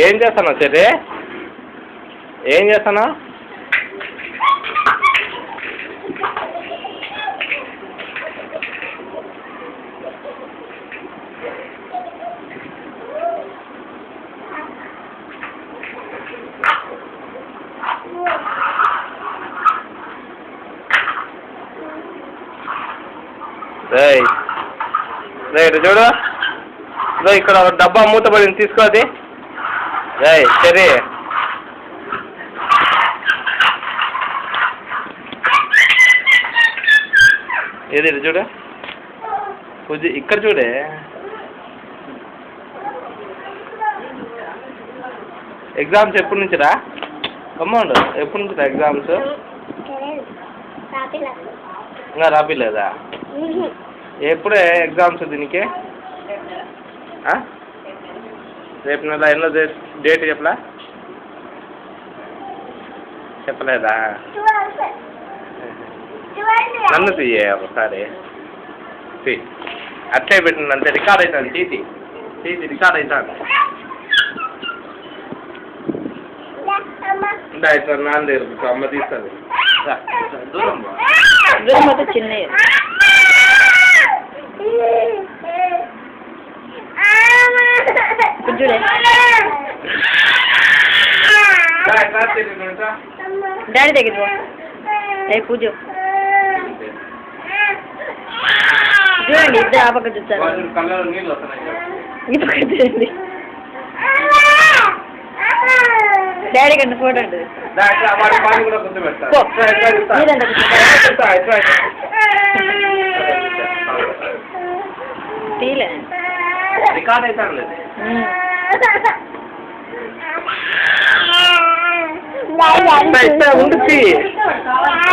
ఏం చేస్తున్నావు చెర్రీ? ఏం చేస్తున్నావు? రైట్ చూడు, ఇక్కడ డబ్బా మూతపడింది, తీసుకో అది. సరే ఏది చూడు పూజ, ఇక్కడ చూడే. ఎగ్జామ్స్ ఎప్పటి నుంచిరా? కమ్మండు, ఎప్పటి నుంచిరా ఎగ్జామ్స్? ఇంకా రాపిలేదా? ఎప్పుడే ఎగ్జామ్స్ దీనికి? రేపు నెల ఎన్నో డేట్ చెప్పలేదా? నన్ను తీయ ఒకసారి అట్లే పెట్టింది అంతే, రికార్డ్ అవుతుంది. తీసి రికార్డ్ అవుతుంది. ఇట్లా నాన్న దగ్గర అమ్మ తీస్తుంది. దూరం చిన్న డాడీ దగ్గర పూజ చూడండి, ఇద్దరు ఆ పక్క చూస్తారు. ఈ పక్క చూడండి, డాడీ కంటే ఫోటో ఉంటుంది. తీలే రికార్డ్ అవుతాను. ఉండి